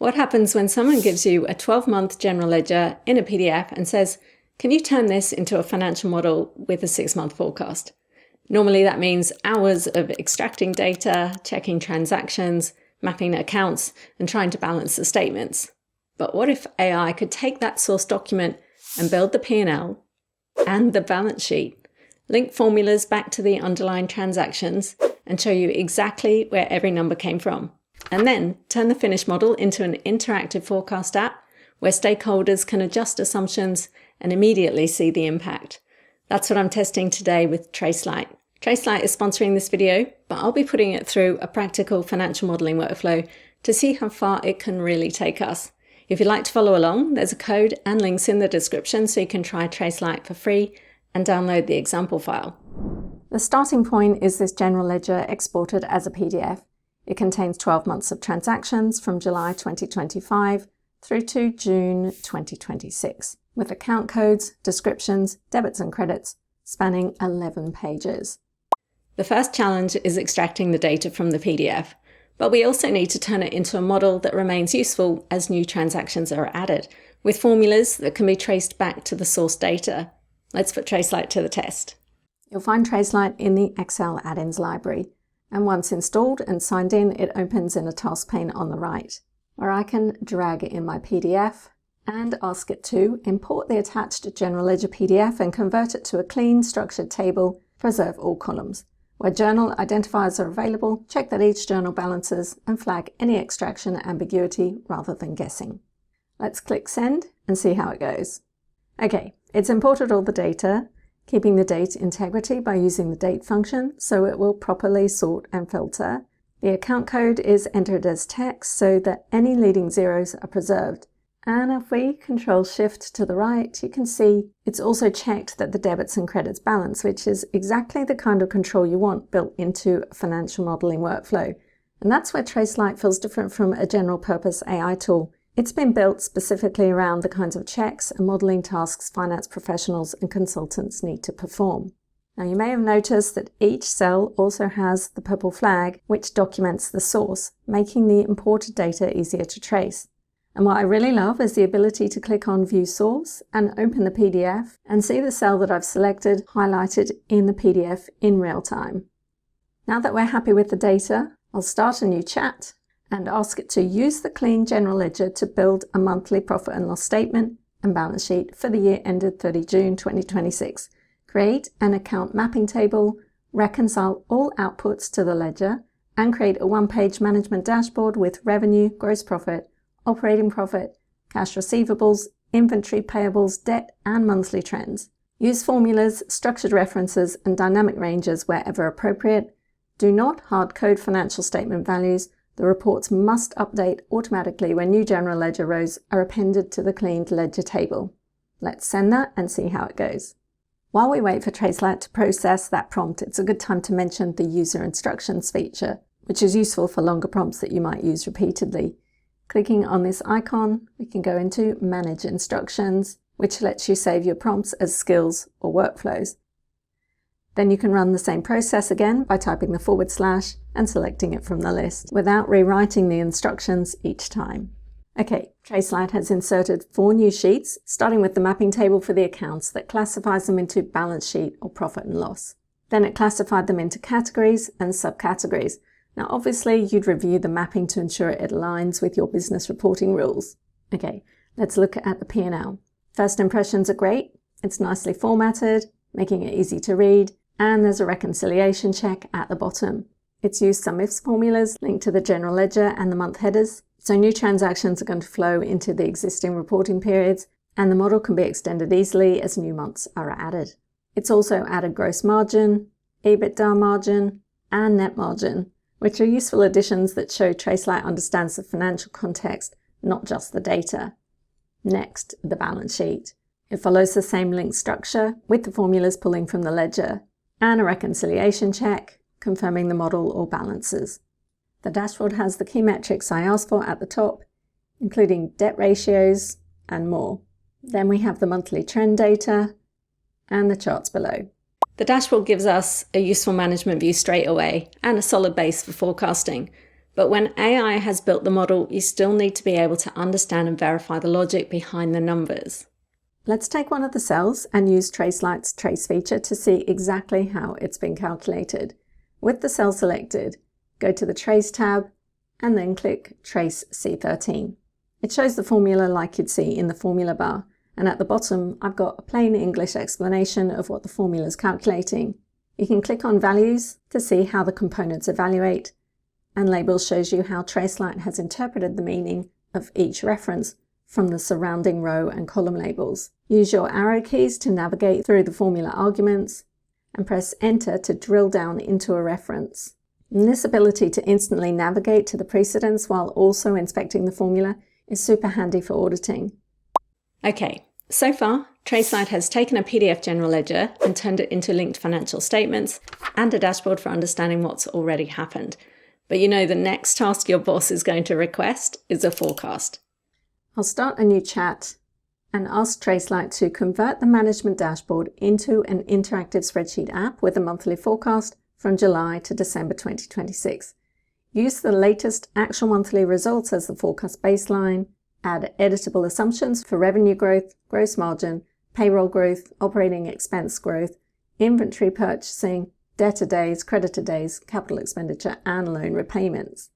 What happens when someone gives you a 12-month general ledger in a PDF and says, can you turn this into a financial model with a 6-month forecast? Normally that means hours of extracting data, checking transactions, mapping accounts, and trying to balance the statements. But what if AI could take that source document and build the P&L and the balance sheet, link formulas back to the underlying transactions, and show you exactly where every number came from? And then turn the finished model into an interactive forecast app where stakeholders can adjust assumptions and immediately see the impact. That's what I'm testing today with Tracelight. Tracelight is sponsoring this video, but I'll be putting it through a practical financial modeling workflow to see how far it can really take us. If you'd like to follow along, there's a code and links in the description so you can try Tracelight for free and download the example file. The starting point is this general ledger exported as a PDF. It contains 12 months of transactions from July 2025 through to June 2026, with account codes, descriptions, debits and credits spanning 11 pages. The first challenge is extracting the data from the PDF, but we also need to turn it into a model that remains useful as new transactions are added, with formulas that can be traced back to the source data. Let's put Tracelight to the test. You'll find Tracelight in the Excel add-ins library. And once installed and signed in, it opens in a task pane on the right, where I can drag in my PDF and ask it to import the attached General Ledger PDF and convert it to a clean, structured table, preserve all columns. Where journal identifiers are available, check that each journal balances and flag any extraction ambiguity rather than guessing. Let's click send and see how it goes. Okay, it's imported all the data, keeping the date integrity by using the date function so it will properly sort and filter. The account code is entered as text so that any leading zeros are preserved. And if we Control-Shift to the right, you can see it's also checked that the debits and credits balance, which is exactly the kind of control you want built into a financial modeling workflow. And that's where Tracelight feels different from a general purpose AI tool. It's been built specifically around the kinds of checks and modeling tasks finance professionals and consultants need to perform. Now you may have noticed that each cell also has the purple flag which documents the source, making the imported data easier to trace. And what I really love is the ability to click on View Source and open the PDF and see the cell that I've selected highlighted in the PDF in real time. Now that we're happy with the data, I'll start a new chat and ask it to use the clean general ledger to build a monthly profit and loss statement and balance sheet for the year ended 30 June 2026. Create an account mapping table, reconcile all outputs to the ledger, and create a one-page management dashboard with revenue, gross profit, operating profit, cash receivables, inventory payables, debt, and monthly trends. Use formulas, structured references, and dynamic ranges wherever appropriate. Do not hard code financial statement values. The reports must update automatically when new general ledger rows are appended to the cleaned ledger table. Let's send that and see how it goes. While we wait for Tracelight to process that prompt, it's a good time to mention the user instructions feature, which is useful for longer prompts that you might use repeatedly. Clicking on this icon, we can go into Manage Instructions, which lets you save your prompts as skills or workflows. Then you can run the same process again by typing the / and selecting it from the list without rewriting the instructions each time. Okay, Tracelight has inserted 4 new sheets, starting with the mapping table for the accounts that classifies them into balance sheet or profit and loss. Then it classified them into categories and subcategories. Now obviously you'd review the mapping to ensure it aligns with your business reporting rules. Okay, let's look at the P&L. First impressions are great. It's nicely formatted, making it easy to read, and there's a reconciliation check at the bottom. It's used some ifs formulas linked to the general ledger and the month headers, so new transactions are going to flow into the existing reporting periods, and the model can be extended easily as new months are added. It's also added gross margin, EBITDA margin, and net margin, which are useful additions that show Tracelight understands the financial context, not just the data. Next, the balance sheet. It follows the same linked structure with the formulas pulling from the ledger, and a reconciliation check, confirming the model or balances. The dashboard has the key metrics I asked for at the top, including debt ratios and more. Then we have the monthly trend data and the charts below. The dashboard gives us a useful management view straight away and a solid base for forecasting. But when AI has built the model, you still need to be able to understand and verify the logic behind the numbers. Let's take one of the cells and use Tracelight's trace feature to see exactly how it's been calculated. With the cell selected, go to the Trace tab and then click Trace C13. It shows the formula like you'd see in the formula bar, and at the bottom I've got a plain English explanation of what the formula is calculating. You can click on Values to see how the components evaluate, and Labels shows you how Tracelight has interpreted the meaning of each reference from the surrounding row and column labels. Use your arrow keys to navigate through the formula arguments and press Enter to drill down into a reference. And this ability to instantly navigate to the precedence while also inspecting the formula is super handy for auditing. Okay, so far Tracelight has taken a PDF general ledger and turned it into linked financial statements and a dashboard for understanding what's already happened. But you know the next task your boss is going to request is a forecast. I'll start a new chat and ask Tracelight to convert the management dashboard into an interactive spreadsheet app with a monthly forecast from July to December 2026. Use the latest actual monthly results as the forecast baseline, add editable assumptions for revenue growth, gross margin, payroll growth, operating expense growth, inventory purchasing, debtor days, creditor days, capital expenditure, and loan repayments.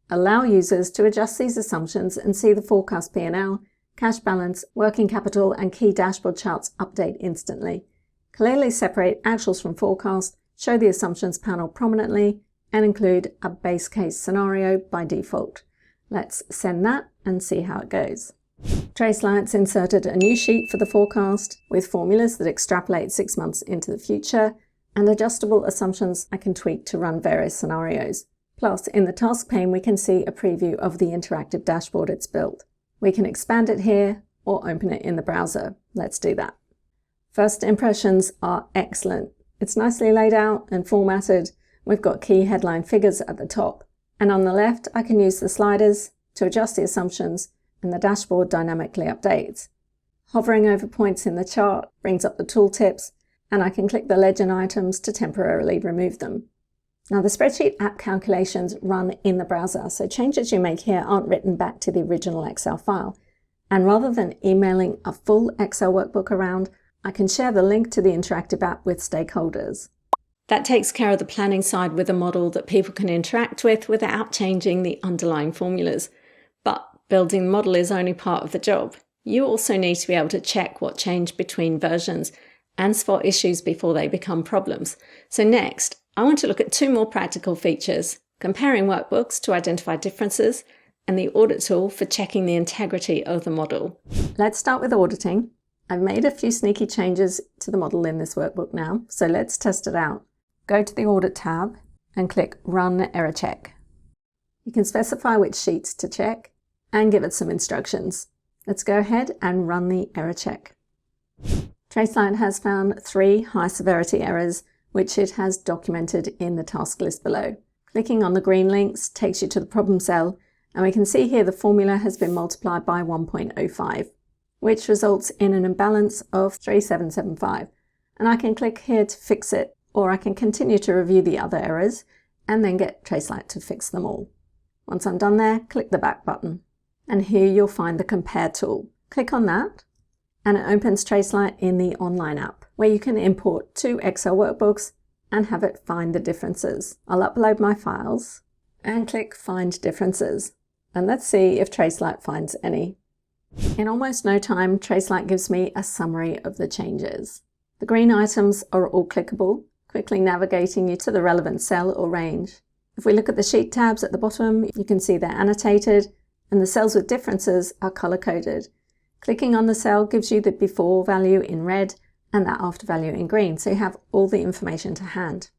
Allow users to adjust these assumptions and see the forecast P&L, cash balance, working capital, and key dashboard charts update instantly. Clearly separate actuals from forecast, show the assumptions panel prominently, and include a base case scenario by default. Let's send that and see how it goes. Tracelight's inserted a new sheet for the forecast with formulas that extrapolate 6 months into the future, and adjustable assumptions I can tweak to run various scenarios. Plus, in the task pane, we can see a preview of the interactive dashboard it's built. We can expand it here or open it in the browser. Let's do that. First impressions are excellent. It's nicely laid out and formatted. We've got key headline figures at the top. And on the left, I can use the sliders to adjust the assumptions, and the dashboard dynamically updates. Hovering over points in the chart brings up the tooltips, and I can click the legend items to temporarily remove them. Now the spreadsheet app calculations run in the browser, so changes you make here aren't written back to the original Excel file. And rather than emailing a full Excel workbook around, I can share the link to the interactive app with stakeholders. That takes care of the planning side with a model that people can interact with without changing the underlying formulas. But building the model is only part of the job. You also need to be able to check what changed between versions and spot issues before they become problems. So next, I want to look at 2 more practical features: comparing workbooks to identify differences, and the audit tool for checking the integrity of the model. Let's start with auditing. I've made a few sneaky changes to the model in this workbook now, so let's test it out. Go to the Audit tab and click Run Error Check. You can specify which sheets to check and give it some instructions. Let's go ahead and run the error check. Tracelight has found 3 high severity errors, which it has documented in the task list below. Clicking on the green links takes you to the problem cell, and we can see here the formula has been multiplied by 1.05, which results in an imbalance of 3775. And I can click here to fix it, or I can continue to review the other errors and then get Tracelight to fix them all. Once I'm done there, click the back button. And here you'll find the Compare tool. Click on that, and it opens Tracelight in the online app, where you can import 2 Excel workbooks and have it find the differences. I'll upload my files and click Find Differences. And let's see if Tracelight finds any. In almost no time, Tracelight gives me a summary of the changes. The green items are all clickable, quickly navigating you to the relevant cell or range. If we look at the sheet tabs at the bottom, you can see they're annotated, and the cells with differences are color-coded. Clicking on the cell gives you the before value in red and that after value in green, so you have all the information to hand.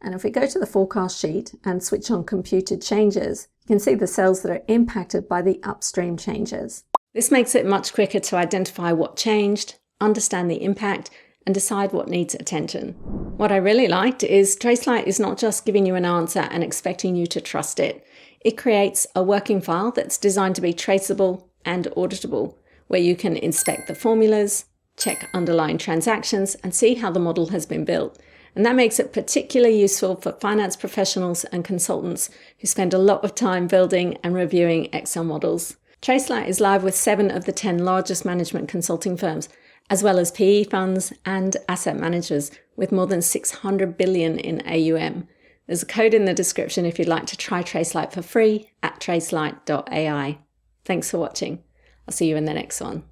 And if we go to the forecast sheet and switch on computed changes, you can see the cells that are impacted by the upstream changes. This makes it much quicker to identify what changed, understand the impact, and decide what needs attention. What I really liked is Tracelight is not just giving you an answer and expecting you to trust it. It creates a working file that's designed to be traceable and auditable, where you can inspect the formulas, check underlying transactions, and see how the model has been built. And that makes it particularly useful for finance professionals and consultants who spend a lot of time building and reviewing Excel models. Tracelight is live with 7 of the 10 largest management consulting firms, as well as PE funds and asset managers with more than 600 billion in AUM. There's a code in the description if you'd like to try Tracelight for free at tracelight.ai. Thanks for watching. I'll see you in the next one.